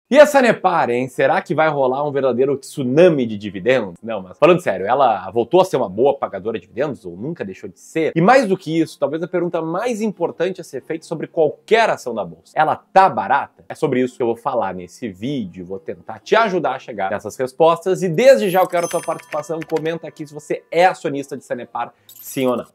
E a Sanepar, hein? Será que vai rolar um verdadeiro tsunami de dividendos? Não, mas falando sério, ela voltou a ser uma boa pagadora de dividendos ou nunca deixou de ser? E mais do que isso, talvez a pergunta mais importante a ser feita sobre qualquer ação da bolsa: ela tá barata? É sobre isso que eu vou falar nesse vídeo, vou tentar te ajudar a chegar nessas respostas e desde já eu quero a tua participação. Comenta aqui se você é acionista de Sanepar, sim ou não.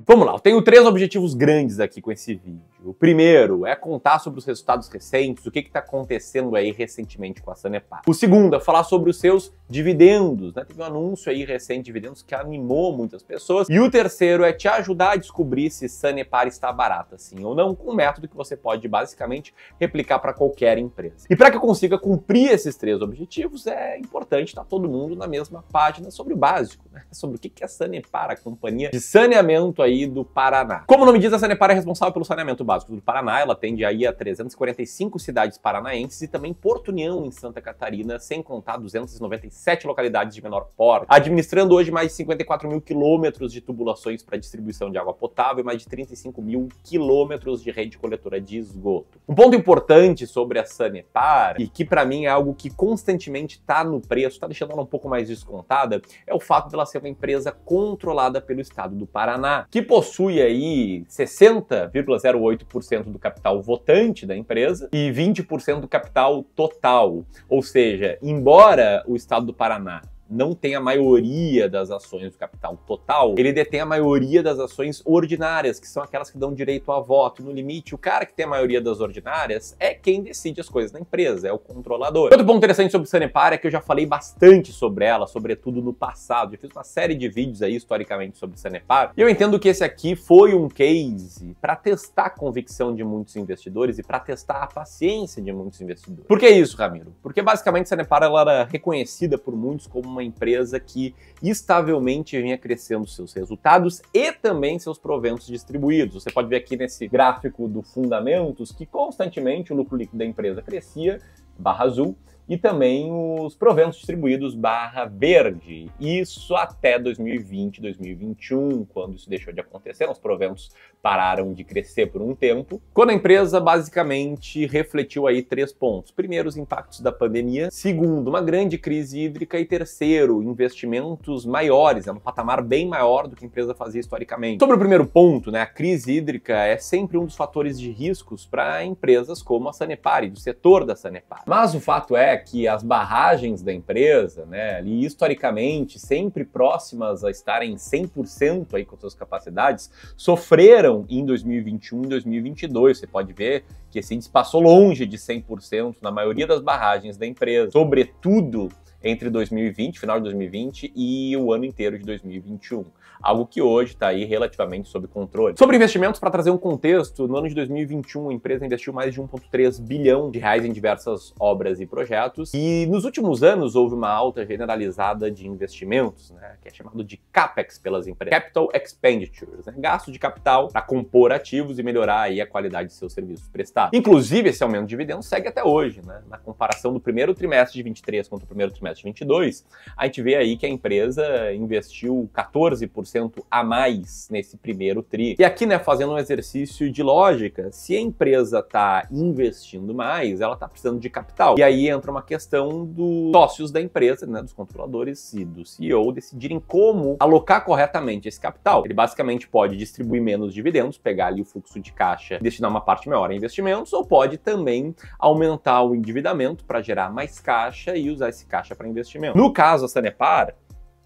Vamos lá, eu tenho 3 objetivos grandes aqui com esse vídeo. O primeiro é contar sobre os resultados recentes, o que está acontecendo aí recentemente com a Sanepar. O segundo é falar sobre os seus dividendos, né? Teve um anúncio aí recente de dividendos que animou muitas pessoas. E o terceiro é te ajudar a descobrir se Sanepar está barata, sim ou não, com um método que você pode basicamente replicar para qualquer empresa. E para que eu consiga cumprir esses 3 objetivos, é importante estar todo mundo na mesma página sobre o básico, né? Sobre o que é a Sanepar, a companhia de saneamento aí do Paraná. Como o nome diz, a Sanepar é responsável pelo saneamento básico do Paraná. Ela atende aí a 345 cidades paranaenses e também Porto União, em Santa Catarina, sem contar 297 localidades de menor porte, administrando hoje mais de 54 mil quilômetros de tubulações para distribuição de água potável e mais de 35 mil quilômetros de rede coletora de esgoto. Um ponto importante sobre a Sanepar, e que para mim é algo que constantemente está no preço, está deixando ela um pouco mais descontada, é o fato dela ser uma empresa controlada pelo estado do Paraná, que possui aí 60,08% do capital votante da empresa e 20% do capital total. Ou seja, embora o estado do Paraná não tem a maioria das ações do capital total, ele detém a maioria das ações ordinárias, que são aquelas que dão direito a voto. No limite, o cara que tem a maioria das ordinárias é quem decide as coisas na empresa, é o controlador. Outro ponto interessante sobre Sanepar é que eu já falei bastante sobre ela, sobretudo no passado. Eu fiz uma série de vídeos aí, historicamente, sobre Sanepar, e eu entendo que esse aqui foi um case para testar a convicção de muitos investidores e para testar a paciência de muitos investidores. Por que isso, Ramiro? Porque basicamente Sanepar ela era reconhecida por muitos como uma empresa que estavelmente vinha crescendo seus resultados e também seus proventos distribuídos. Você pode ver aqui nesse gráfico do Fundamentos que constantemente o lucro líquido da empresa crescia, barra azul, e também os proventos distribuídos, barra verde. Isso até 2020, 2021, quando isso deixou de acontecer, os proventos pararam de crescer por um tempo, quando a empresa basicamente refletiu aí 3 pontos. Primeiro, os impactos da pandemia. Segundo, uma grande crise hídrica. E terceiro, investimentos maiores, um patamar bem maior do que a empresa fazia historicamente. Sobre o primeiro ponto, né, a crise hídrica é sempre um dos fatores de riscos para empresas como a Sanepar e do setor da Sanepar. Mas o fato é que as barragens da empresa, né, ali historicamente sempre próximas a estarem 100% aí com suas capacidades, sofreram em 2021 e 2022. Você pode ver que esse índice passou longe de 100% na maioria das barragens da empresa, sobretudo entre 2020, final de 2020 e o ano inteiro de 2021. Algo que hoje está aí relativamente sob controle. Sobre investimentos, para trazer um contexto, no ano de 2021 a empresa investiu mais de 1,3 bilhão de reais em diversas obras e projetos, e nos últimos anos houve uma alta generalizada de investimentos, né, que é chamado de CAPEX pelas empresas, Capital Expenditures, né, gasto de capital para compor ativos e melhorar aí a qualidade de seus serviços prestados. Inclusive, esse aumento de dividendos segue até hoje, né, na comparação do primeiro trimestre de 23 contra o primeiro trimestre de 22, a gente vê aí que a empresa investiu 14% a mais nesse primeiro tri. E aqui, né, fazendo um exercício de lógica, se a empresa está investindo mais, ela está precisando de capital. E aí entra uma questão dos sócios da empresa, né, dos controladores e do CEO decidirem como alocar corretamente esse capital. Ele basicamente pode distribuir menos dividendos, pegar ali o fluxo de caixa e destinar uma parte maior a investimentos, ou pode também aumentar o endividamento para gerar mais caixa e usar esse caixa para investimento. No caso, a Sanepar,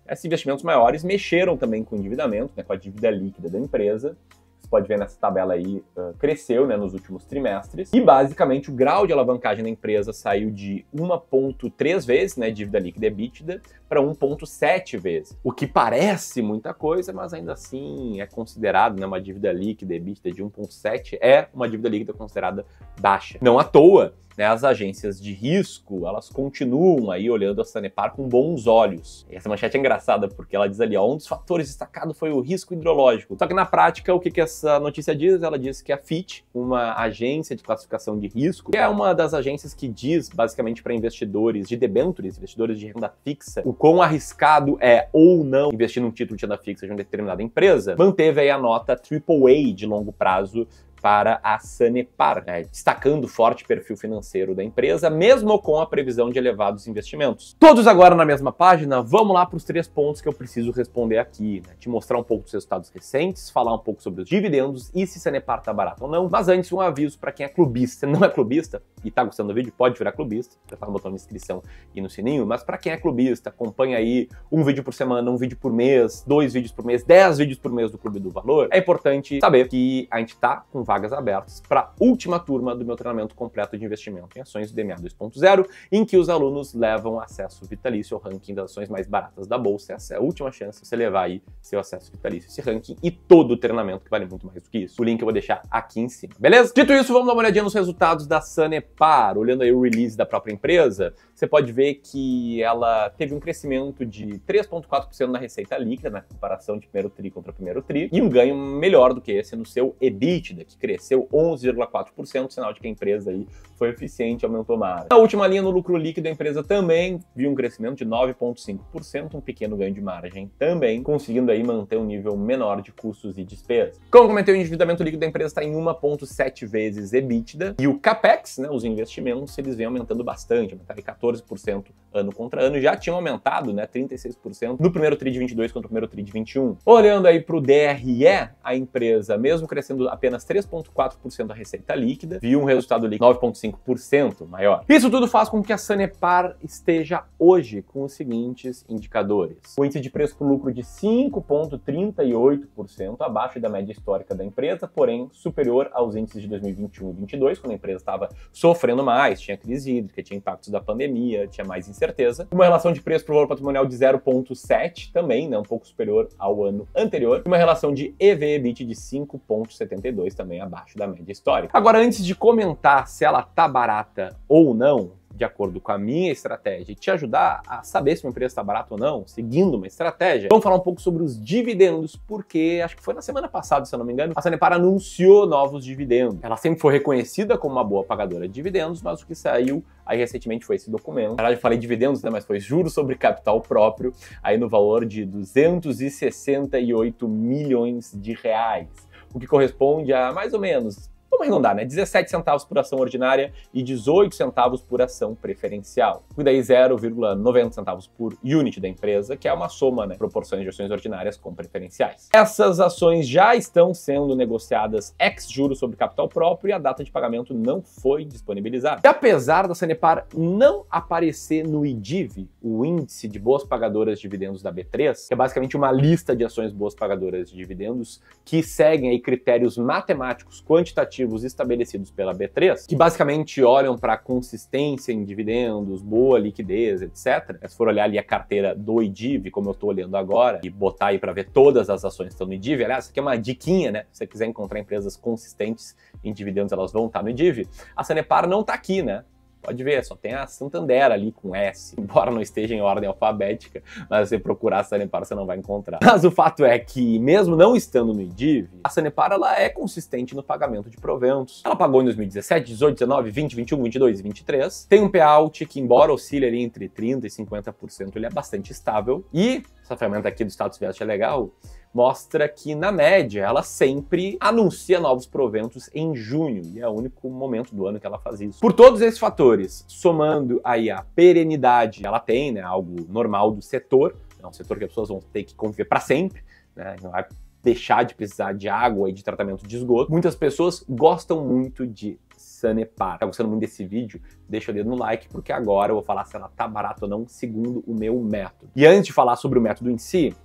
esses investimentos maiores mexeram também com o endividamento, né, com a dívida líquida da empresa. Você pode ver nessa tabela aí, cresceu, né, nos últimos trimestres. E basicamente o grau de alavancagem da empresa saiu de 1,3 vezes, né, dívida líquida EBITDA, para 1,7 vezes. O que parece muita coisa, mas ainda assim é considerado, né, uma dívida líquida EBITDA de 1,7 é uma dívida líquida considerada baixa. Não à toa, né, as agências de risco, elas continuam aí olhando a Sanepar com bons olhos. E essa manchete é engraçada, porque ela diz ali, ó, um dos fatores destacados foi o risco hidrológico. Só que na prática, o que essa notícia diz? Ela diz que a Fitch, uma agência de classificação de risco, que é uma das agências que diz, basicamente, para investidores de debêntures, investidores de renda fixa, o quão arriscado é ou não investir num título de renda fixa de uma determinada empresa, manteve aí a nota AAA de longo prazo para a Sanepar, né? Destacando o forte perfil financeiro da empresa, mesmo com a previsão de elevados investimentos. Todos agora na mesma página, vamos lá para os 3 pontos que eu preciso responder aqui, né? Te mostrar um pouco dos resultados recentes, falar um pouco sobre os dividendos e se Sanepar tá barato ou não. Mas antes, um aviso para quem é clubista. Não é clubista e tá gostando do vídeo, pode virar clubista, apertar no botão de inscrição e no sininho, mas para quem é clubista, acompanha aí um vídeo por semana, um vídeo por mês, 2 vídeos por mês, 10 vídeos por mês do Clube do Valor, é importante saber que a gente tá com vagas abertas para a última turma do meu treinamento completo de investimento em ações do DMA 2.0, em que os alunos levam acesso vitalício ao ranking das ações mais baratas da bolsa. Essa é a última chance de você levar aí seu acesso vitalício, esse ranking e todo o treinamento que vale muito mais do que isso. O link eu vou deixar aqui em cima, beleza? Dito isso, vamos dar uma olhadinha nos resultados da Sanepar. Olhando aí o release da própria empresa, você pode ver que ela teve um crescimento de 3,4% na receita líquida, na comparação de primeiro tri contra primeiro tri, e um ganho melhor do que esse no seu EBITDA, que cresceu 11,4%, sinal de que a empresa aí foi eficiente e aumentou mais. Na última linha, no lucro líquido, a empresa também viu um crescimento de 9,5%, um pequeno ganho de margem também, conseguindo aí manter um nível menor de custos e despesas. Como comentei, o endividamento líquido da empresa está em 1,7 vezes EBITDA, e o CAPEX, né, os investimentos, eles vêm aumentando bastante, aumentaram em 14% ano contra ano, já tinham aumentado, né, 36% no primeiro tri de 22 contra o primeiro tri de 21. Olhando aí para o DRE, a empresa, mesmo crescendo apenas 3,4% da receita líquida, viu um resultado líquido 9,5% maior. Isso tudo faz com que a Sanepar esteja hoje com os seguintes indicadores: o índice de preço por lucro de 5,38%, abaixo da média histórica da empresa, porém superior aos índices de 2021 e 2022, quando a empresa estava sofrendo mais, tinha crise hídrica, tinha impactos da pandemia, tinha mais incerteza. Uma relação de preço por valor patrimonial de 0,7 também, né, um pouco superior ao ano anterior. E uma relação de EV/EBIT de 5,72 também abaixo da média histórica. Agora, antes de comentar se ela tá barata ou não, de acordo com a minha estratégia, e te ajudar a saber se uma empresa está barata ou não, seguindo uma estratégia, vamos falar um pouco sobre os dividendos, porque acho que foi na semana passada, se eu não me engano, a Sanepar anunciou novos dividendos. Ela sempre foi reconhecida como uma boa pagadora de dividendos, mas o que saiu aí recentemente foi esse documento. Na verdade, eu falei dividendos, né, mas foi juros sobre capital próprio, aí no valor de 268 milhões de reais, o que corresponde a mais ou menos, vamos arredondar, né? 17 centavos por ação ordinária e 18 centavos por ação preferencial. E daí 0,90 centavos por unit da empresa, que é uma soma, né, proporções de ações ordinárias com preferenciais. Essas ações já estão sendo negociadas ex juros sobre capital próprio e a data de pagamento não foi disponibilizada. E apesar da Sanepar não aparecer no IDIV, o índice de boas pagadoras de dividendos da B3, que é basicamente uma lista de ações boas pagadoras de dividendos que seguem aí critérios matemáticos quantitativos estabelecidos pela B3, que basicamente olham para consistência em dividendos, boa liquidez, etc. Se for olhar ali a carteira do IDIV, como eu estou olhando agora, e botar aí para ver todas as ações que estão no IDIV, aliás, isso aqui é uma diquinha, né? Se você quiser encontrar empresas consistentes em dividendos, elas vão estar no IDIV. A Sanepar não está aqui, né? Pode ver, só tem a Santander ali com S, embora não esteja em ordem alfabética, mas se você procurar a Sanepar você não vai encontrar. Mas o fato é que, mesmo não estando no IDIV, a Sanepar ela é consistente no pagamento de proventos. Ela pagou em 2017, 18, 19, 20, 21, 22 e 23. Tem um payout que, embora oscile ali entre 30% e 50%, ele é bastante estável. E essa ferramenta aqui do status vest é legal, mostra que, na média, ela sempre anuncia novos proventos em junho, e é o único momento do ano que ela faz isso. Por todos esses fatores, somando aí a perenidade que ela tem, né, algo normal do setor, é um setor que as pessoas vão ter que conviver para sempre, né, não vai deixar de precisar de água e de tratamento de esgoto. Muitas pessoas gostam muito de Sanepar. Tá gostando muito desse vídeo? Deixa o dedo no like, porque agora eu vou falar se ela tá barata ou não, segundo o meu método. E antes de falar sobre o método em si,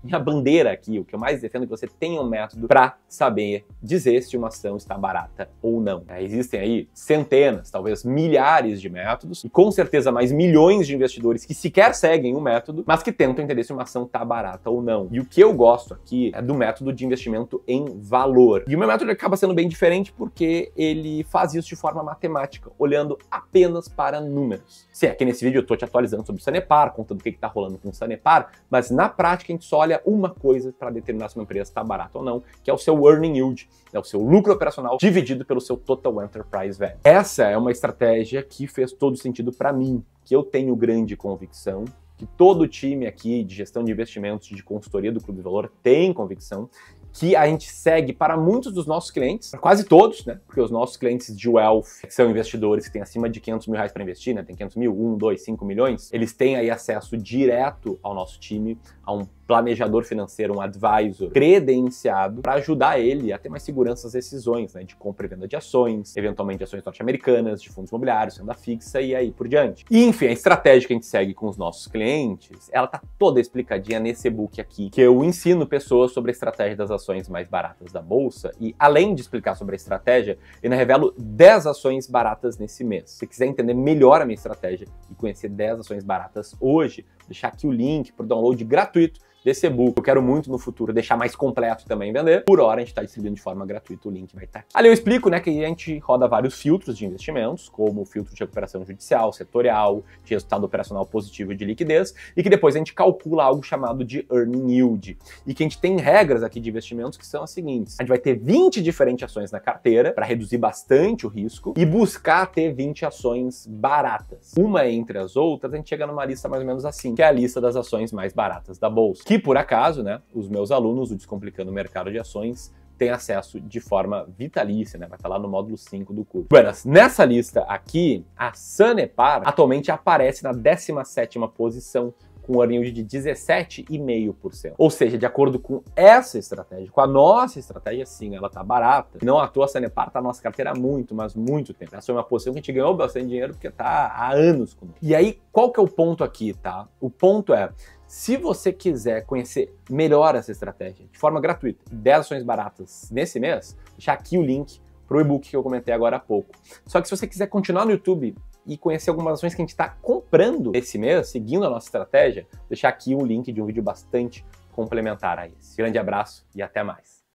minha bandeira aqui, o que eu mais defendo é que você tenha um método para saber dizer se uma ação está barata ou não. Existem aí centenas, talvez milhares de métodos, e com certeza mais milhões de investidores que sequer seguem o método, mas que tentam entender se uma ação está barata ou não. E o que eu gosto aqui é do método de investimento em valor. E o meu método acaba sendo bem diferente porque ele faz isso de forma matemática, olhando apenas para números. Se é que nesse vídeo eu estou te atualizando sobre o Sanepar, contando o que está rolando com o Sanepar, mas na prática a gente só olha uma coisa para determinar se uma empresa está barata ou não, que é o seu earning yield, é o seu lucro operacional dividido pelo seu total enterprise value. Essa é uma estratégia que fez todo sentido para mim, que eu tenho grande convicção, que todo o time aqui de gestão de investimentos, de consultoria do Clube do Valor tem convicção, que a gente segue para muitos dos nossos clientes, para quase todos, né? Porque os nossos clientes de wealth, que são investidores que têm acima de 500 mil reais para investir, né? Tem 500 mil, 1, 2, 5 milhões, eles têm aí acesso direto ao nosso time, a um planejador financeiro, um advisor credenciado para ajudar ele a ter mais segurança nas decisões, né, de compra e venda de ações, eventualmente ações norte-americanas, de fundos imobiliários, renda fixa e aí por diante. E enfim, a estratégia que a gente segue com os nossos clientes, ela tá toda explicadinha nesse e-book aqui, que eu ensino pessoas sobre a estratégia das ações mais baratas da bolsa e além de explicar sobre a estratégia, eu ainda revelo 10 ações baratas nesse mês. Se você quiser entender melhor a minha estratégia e conhecer 10 ações baratas hoje, deixar aqui o link para o download gratuito desse e-book. Eu quero muito no futuro deixar mais completo também e vender. Por hora a gente está distribuindo de forma gratuita, o link vai estar aqui. Ali eu explico, né, que a gente roda vários filtros de investimentos, como o filtro de recuperação judicial, setorial, de resultado operacional positivo e de liquidez, e que depois a gente calcula algo chamado de earning yield. E que a gente tem regras aqui de investimentos que são as seguintes. A gente vai ter 20 diferentes ações na carteira para reduzir bastante o risco e buscar ter 20 ações baratas. Uma entre as outras, a gente chega numa lista mais ou menos assim, que é a lista das ações mais baratas da bolsa. Que por acaso, né, os meus alunos, o Descomplicando o Mercado de Ações, têm acesso de forma vitalícia, né? Vai estar lá no módulo 5 do curso. Buenas, nessa lista aqui, a Sanepar atualmente aparece na 17ª posição, com um earning yield de 17,5%. Ou seja, de acordo com essa estratégia, com a nossa estratégia, sim, ela tá barata. Não à toa a Sanepar tá na nossa carteira há muito, mas muito tempo. Essa foi uma posição que a gente ganhou bastante dinheiro porque tá há anos conosco. E aí, qual que é o ponto aqui, tá? O ponto é, se você quiser conhecer melhor essa estratégia de forma gratuita, 10 ações baratas nesse mês, deixar aqui o link para o e-book que eu comentei agora há pouco. Só que se você quiser continuar no YouTube e conhecer algumas ações que a gente está comprando esse mês, seguindo a nossa estratégia, deixar aqui o link de um vídeo bastante complementar a esse. Grande abraço e até mais.